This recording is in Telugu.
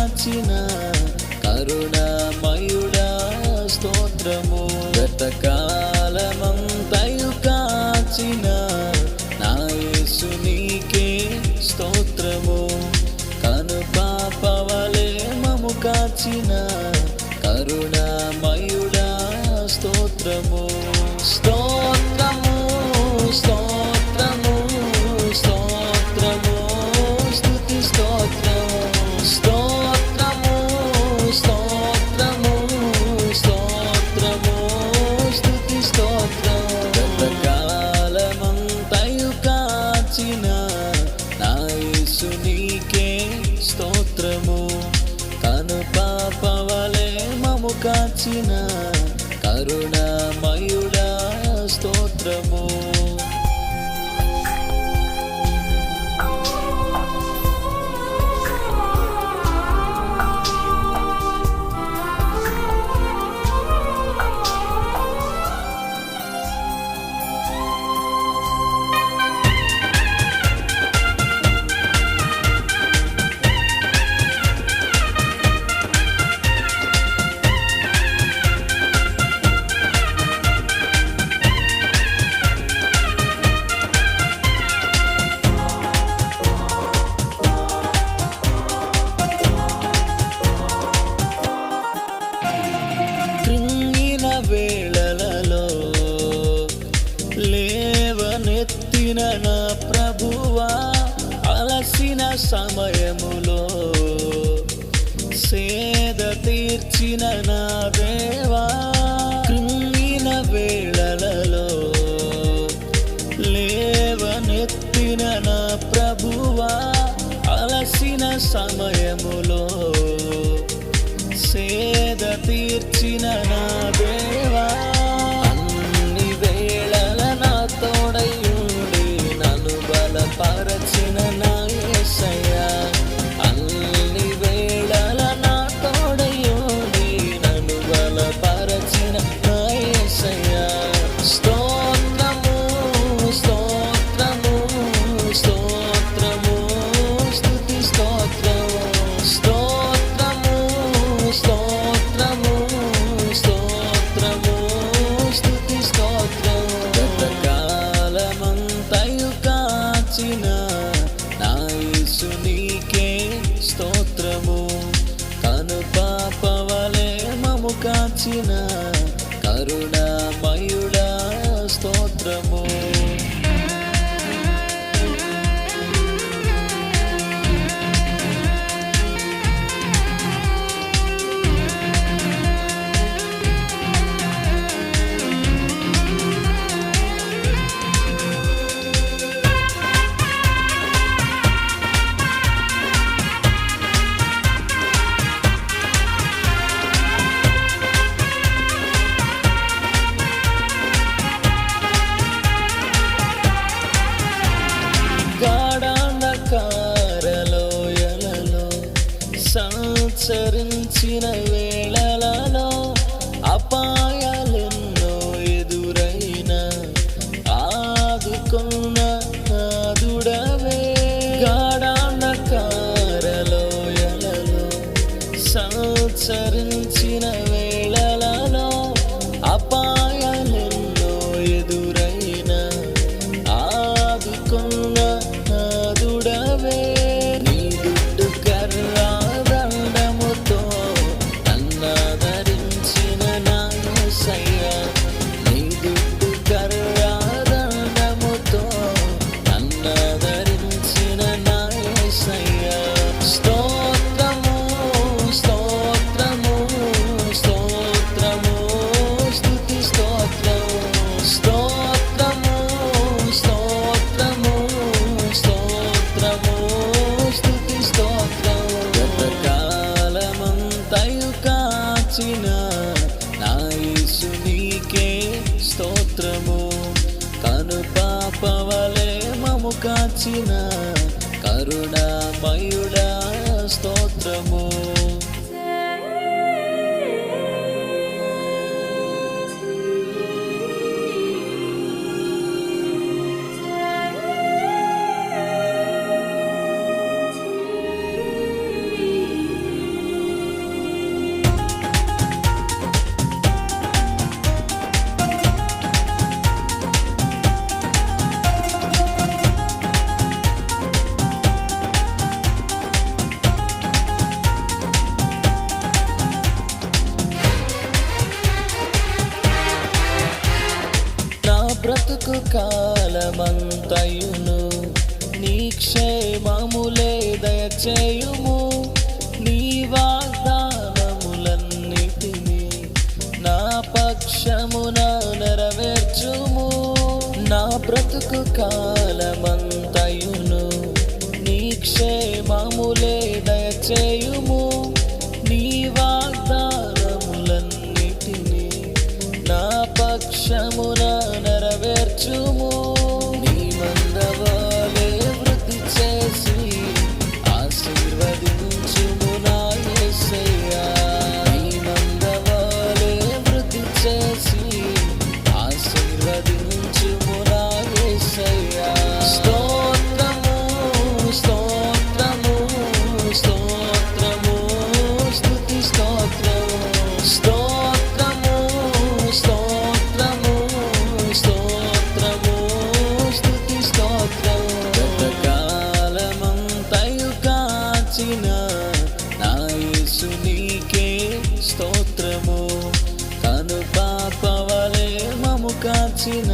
కాచిన కరుణామయుడా స్తోత్రము. గతకాలమంతయు కాచిన నా యేసు నీకే స్తోత్రము. కనుపాపవలే మము కాచిన కరుణామయుడా స్తోత్రము. స్తోత్రము స్తోత్రము స్తోత్రము స్తుతి స్తోత్రము. స్తోత్రము స్తోత్రము స్తోత్రము స్తుతి స్తోత్రము. గతకాలమంతయు కాచిన నా యేసు నీకే స్తోత్రము. కనుపాపవలే మము కాచిన కరుణామయుడా స్తోత్రము. కృంగిన వేళలలో లేవనెత్తిన నా ప్రభువా, అలసిన సమయములో సేద తీర్చిన నా దేవా. కృంగిన వేళలలో లేవనెత్తిన నా ప్రభువా, అలసిన సమయములో సేద తీర్చిన నా దేవా. అన్ని వేళల నా తోడయుండి నన్ను బలపరచిన నా యేసయ్యా. అన్ని వేళల నా తోడయుండి నన్ను బలపరచిన నా యేసయ్యా. స్తోత్రము స్తోత్రము స్తోత్రము స్తుతి స్తోత్రము. స్తోత్రము స్తోత్రము స్తోత్రము స్తుతి స్తోత్రము. గతకాలమంతయు కాచిన నా యేసు నీకే స్తోత్రము. కనుపాపవలే మము కాచిన కరుణామయుడా స్తోత్రము. గాఢాంధకారలోయలలో సంచరించిన వేళలలో అపాయాలెన్నో ఎదురైన ఆదుకున్న నాదుడవే. గాఢాంధకారలోయలలో సంచరించిన వేళలలో అపాయాలెన్నో ఎదురైన ఆదుకున్న నాదుడవే. నీ దుడ్డు కర్ర దండముతో నన్నాదరించిన నా యేసయ్యా. నీ దుడ్డు కర్ర దండముతో నన్నాదరించిన నా యేసయ్యా. స్తోత్రము స్తోత్రము స్తోత్రము స్తుతి స్తోత్రము. స్తోత్రము స్తోత్రము స్తోత్రము స్తుతి స్తోత్రము. గతకాలమంతయు కాచిన నా యేసు నీకే స్తోత్రము. కనుపాపవలే మము కాచిన కరుణామయుడా స్తోత్రము. కాలమంతయును నీ క్షేమములే దయచేయుము. నీ వాగ్దానములన్నిటినీ నా పక్షమున నెరవేర్చుము. నా బ్రతుకు కాలమంతయును నీ క్షేమములే దయచేయుము. నీ వాగ్దానములన్నిటినీ నా పక్షమున నెరవేర్చుము. నీ మందవాలే వృద్ధి చేసి ఆశీర్వదించుము నా యేసయ్యా. నీ మందవాలే వృద్ధి చేసి ఆశీర్వదించుము నా యేసయ్యా. స్తోత్రము స్తోత్రము స్తోత్రము స్తుతి స్తోత్రము స్తోత్రము స్తోత్రము స్తోత్రము స్తుతి స్తోత్రము. గతకాలమంతయు కాచిన నా యేసు నీకే స్తోత్రము. కను పాపవలే మము కాచిన